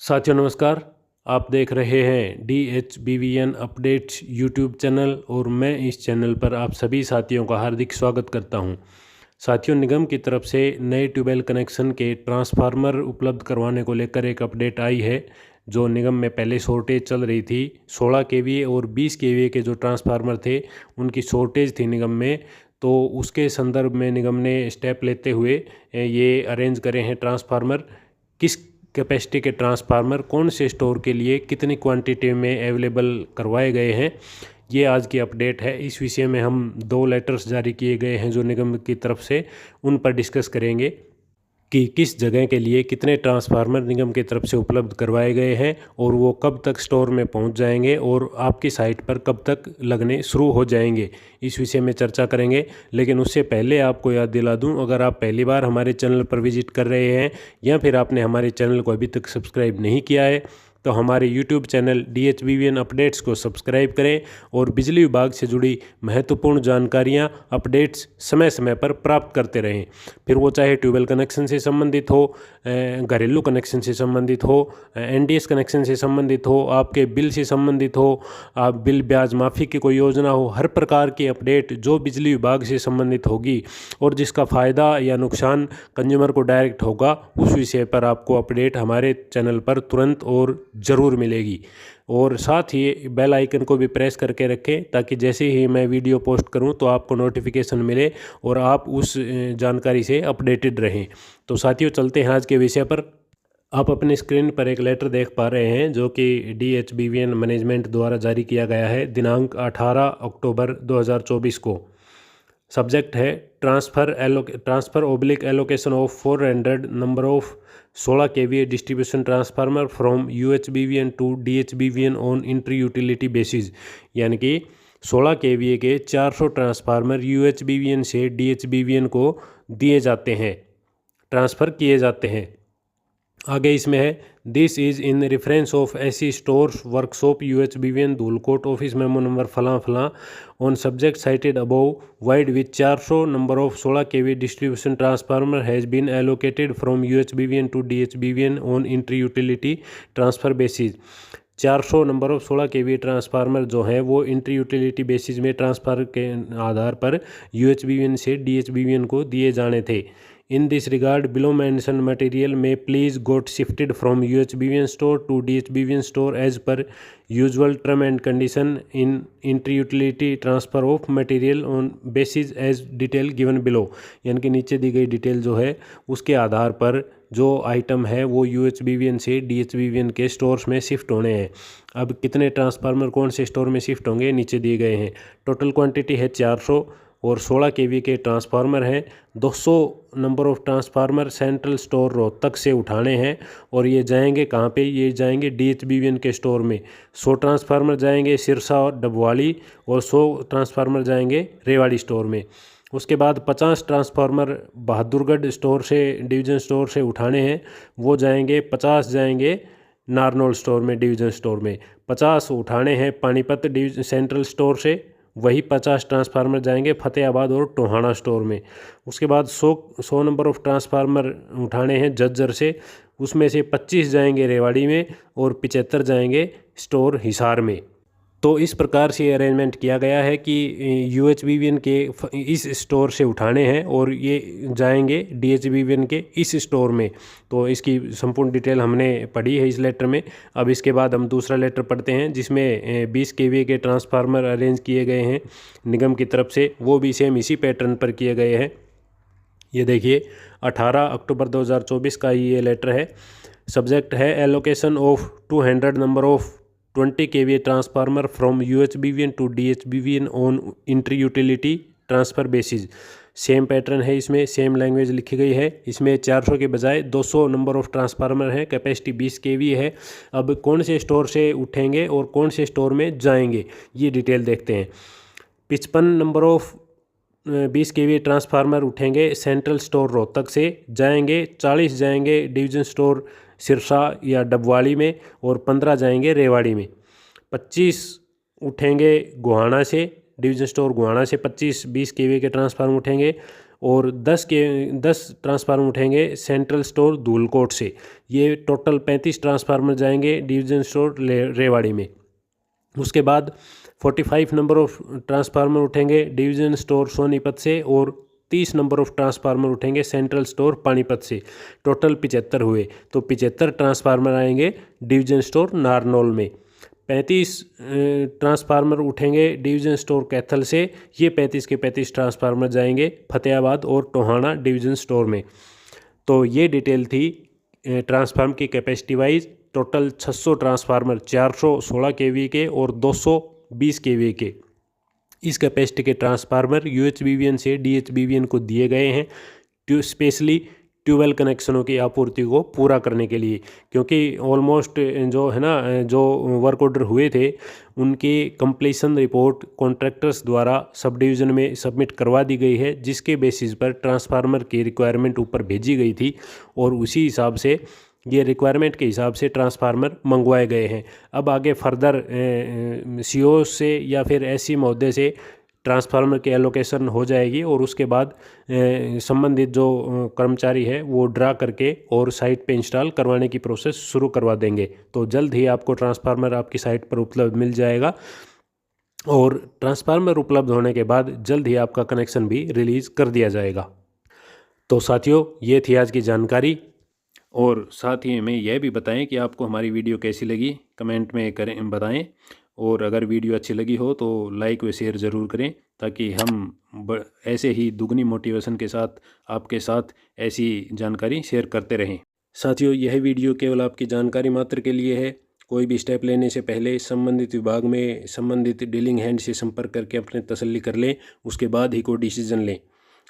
साथियों नमस्कार। आप देख रहे हैं DHBVN अपडेट्स यूट्यूब चैनल और मैं इस चैनल पर आप सभी साथियों का हार्दिक स्वागत करता हूं। साथियों, निगम की तरफ से नए ट्यूबवेल कनेक्शन के ट्रांसफार्मर उपलब्ध करवाने को लेकर एक अपडेट आई है। जो निगम में पहले शॉर्टेज चल रही थी 16 केवीए और 20 केवीए के जो ट्रांसफार्मर थे उनकी शॉर्टेज थी निगम में, तो उसके संदर्भ में निगम ने स्टेप लेते हुए ये अरेंज करे हैं ट्रांसफार्मर। किस कैपेसिटी के ट्रांसफार्मर कौन से स्टोर के लिए कितनी क्वांटिटी में अवेलेबल करवाए गए हैं, ये आज की अपडेट है। इस विषय में हम 2 लेटर्स जारी किए गए हैं जो निगम की तरफ से, उन पर डिस्कस करेंगे कि किस जगह के लिए कितने ट्रांसफार्मर निगम की तरफ से उपलब्ध करवाए गए हैं और वो कब तक स्टोर में पहुंच जाएंगे और आपकी साइट पर कब तक लगने शुरू हो जाएंगे, इस विषय में चर्चा करेंगे। लेकिन उससे पहले आपको याद दिला दूं, अगर आप पहली बार हमारे चैनल पर विजिट कर रहे हैं या फिर आपने हमारे चैनल को अभी तक सब्सक्राइब नहीं किया है तो हमारे YouTube चैनल DHBVN अपडेट्स को सब्सक्राइब करें और बिजली विभाग से जुड़ी महत्वपूर्ण जानकारियां, अपडेट्स समय समय पर प्राप्त करते रहें। फिर वो चाहे ट्यूबवेल कनेक्शन से संबंधित हो, घरेलू कनेक्शन से संबंधित हो, NDS कनेक्शन से संबंधित हो, आपके बिल से संबंधित हो, आप बिल ब्याज माफ़ी की कोई योजना हो, हर प्रकार की अपडेट जो बिजली विभाग से संबंधित होगी और जिसका फ़ायदा या नुकसान कंज्यूमर को डायरेक्ट होगा, उस विषय पर आपको अपडेट हमारे चैनल पर तुरंत और ज़रूर मिलेगी। और साथ ही बेल आइकन को भी प्रेस करके रखें ताकि जैसे ही मैं वीडियो पोस्ट करूं तो आपको नोटिफिकेशन मिले और आप उस जानकारी से अपडेटेड रहें। तो साथियों, चलते हैं आज के विषय पर। आप अपनी स्क्रीन पर एक लेटर देख पा रहे हैं जो कि DHBVN मैनेजमेंट द्वारा जारी किया गया है दिनांक 18 अक्टूबर 2024 को। सब्जेक्ट है transfer oblique allocation of 400 number of 16 KVA distribution transformer from UHBVN to DHBVN on inter utility basis. यानी कि 16 केवीए के 400 ट्रांसफार्मर UHBVN से DHBVN को दिए जाते हैं, ट्रांसफ़र किए जाते हैं। आगे इसमें है, this is in reference of ऐसी stores workshop UHBVN Dhulkot office memo number फलां फलां on subject cited above vide with 400 number of 16 KV distribution transformer has been allocated from UHBVN to DHBVN on inter utility transfer basis. 400 number of 16 KV transformer जो हैं वो inter utility basis में transfer के आधार पर UHBVN से DHBVN को दिए जाने थे। In this regard, below mentioned material may please got shifted from UHBVN store to DHBVN store as per usual term and condition in inter-utility transfer of material on basis as detail given below। यानी कि नीचे दी गई detail जो है उसके आधार पर जो item है वो UHBVN से DHBVN के स्टोर्स में शिफ्ट होने हैं। अब कितने ट्रांसफार्मर कौन से स्टोर में शिफ्ट होंगे नीचे दिए गए हैं। टोटल क्वांटिटी है 400 और 16 केवी के ट्रांसफार्मर हैं। 200 number of transformer central store Rohtak से उठाने हैं और ये जाएंगे कहाँ पे, ये जाएंगे DHBVN के स्टोर में। 100 ट्रांसफार्मर जाएंगे सिरसा और डबवाली और 100 ट्रांसफार्मर जाएंगे रेवाड़ी स्टोर में। उसके बाद 50 ट्रांसफार्मर बहादुरगढ़ स्टोर से, डिवीज़न स्टोर से उठाने हैं, वो जाएंगे 50 जाएंगे नारनौल स्टोर में, डिवीज़न स्टोर में। 50 उठाने हैं पानीपत डिवीजन सेंट्रल स्टोर से, वही 50 ट्रांसफार्मर जाएंगे फतेहाबाद और टोहाना स्टोर में। उसके बाद 100 नंबर ऑफ ट्रांसफार्मर उठाने हैं झज्जर से, उसमें से 25 जाएंगे रेवाड़ी में और 75 जाएंगे स्टोर हिसार में। तो इस प्रकार से अरेंजमेंट किया गया है कि UHBVN के इस स्टोर से उठाने हैं और ये जाएंगे DHBVN के इस स्टोर में। तो इसकी संपूर्ण डिटेल हमने पढ़ी है इस लेटर में। अब इसके बाद हम दूसरा लेटर पढ़ते हैं जिसमें 20 केवी के ट्रांसफार्मर अरेंज किए गए हैं निगम की तरफ से, वो भी सेम इसी पैटर्न पर किए गए हैं। ये देखिए 18 अक्टूबर 2024 का ये लेटर है। सब्जेक्ट है allocation of 200 number of 20 kVA transformer from UHBVN to DHBVN on inter utility transfer basis. Same pattern है, इसमें सेम लैंग्वेज लिखी गई है। इसमें 400 के बजाय 200 नंबर ऑफ ट्रांसफार्मर है, कैपेसिटी 20 kV है। अब कौन से स्टोर से उठेंगे और कौन से स्टोर में जाएंगे ये डिटेल देखते हैं। 55 नंबर ऑफ 20 kV ट्रांसफार्मर उठेंगे सेंट्रल स्टोर रोहतक से, जाएंगे 40 जाएंगे डिवीज़न स्टोर सिरसा या डबवाली में और 15 जाएंगे रेवाड़ी में। 25 उठेंगे गोहाना से, डिवीज़न स्टोर गोहाना से 25 20 केवी के ट्रांसफार्मर उठेंगे और 10 ट्रांसफार्मर उठेंगे सेंट्रल स्टोर धूलकोट से। ये टोटल 35 ट्रांसफार्मर जाएंगे डिवीज़न स्टोर रेवाड़ी में। उसके बाद 45 नंबर ऑफ ट्रांसफार्मर उठेंगे डिवीज़न स्टोर सोनीपत से और 30 नंबर ऑफ ट्रांसफार्मर उठेंगे सेंट्रल स्टोर पानीपत से। टोटल 75 हुए। तो 75 ट्रांसफार्मर आएंगे डिवीज़न स्टोर नारनौल में। 35 ट्रांसफार्मर उठेंगे डिवीज़न स्टोर कैथल से। ये 35 के 35 ट्रांसफार्मर जाएंगे फतेहाबाद और टोहाना डिवीज़न स्टोर में। तो ये डिटेल थी ट्रांसफार्मर की कैपेसिटी वाइज। टोटल 600 ट्रांसफार्मर 416 केवी के और 220 केवी के इस कैपेसिटी के ट्रांसफार्मर UHBVN से DHBVN को दिए गए हैं स्पेशली ट्यूबवेल कनेक्शनों की आपूर्ति को पूरा करने के लिए, क्योंकि ऑलमोस्ट जो है ना जो वर्क ऑर्डर हुए थे उनकी कंप्लीशन रिपोर्ट कॉन्ट्रैक्टर्स द्वारा सब डिवीज़न में सबमिट करवा दी गई है, जिसके बेसिस पर ट्रांसफार्मर की रिक्वायरमेंट ऊपर भेजी गई थी और उसी हिसाब से ये रिक्वायरमेंट के हिसाब से ट्रांसफार्मर मंगवाए गए हैं। अब आगे फर्दर CO से या फिर SC महोदय से ट्रांसफार्मर की एलोकेशन हो जाएगी और उसके बाद संबंधित जो कर्मचारी है वो ड्रा करके और साइट पे इंस्टॉल करवाने की प्रोसेस शुरू करवा देंगे। तो जल्द ही आपको ट्रांसफार्मर आपकी साइट पर उपलब्ध मिल जाएगा और ट्रांसफार्मर उपलब्ध होने के बाद जल्द ही आपका कनेक्शन भी रिलीज़ कर दिया जाएगा। तो साथियों, ये थी आज की जानकारी। और साथ ही हमें यह भी बताएं कि आपको हमारी वीडियो कैसी लगी, कमेंट में करें बताएं। और अगर वीडियो अच्छी लगी हो तो लाइक व शेयर ज़रूर करें, ताकि हम ऐसे ही दुगनी मोटिवेशन के साथ आपके साथ ऐसी जानकारी शेयर करते रहें। साथियों, यह वीडियो केवल आपकी जानकारी मात्र के लिए है। कोई भी स्टेप लेने से पहले संबंधित विभाग में संबंधित डीलिंग हैंड से संपर्क करके अपने तसल्ली कर लें, उसके बाद ही कोई डिसीजन लें।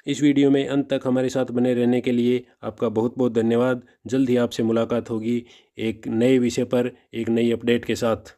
इस वीडियो में अंत तक हमारे साथ बने रहने के लिए आपका बहुत बहुत धन्यवाद। जल्द ही आपसे मुलाकात होगी एक नए विषय पर एक नई अपडेट के साथ।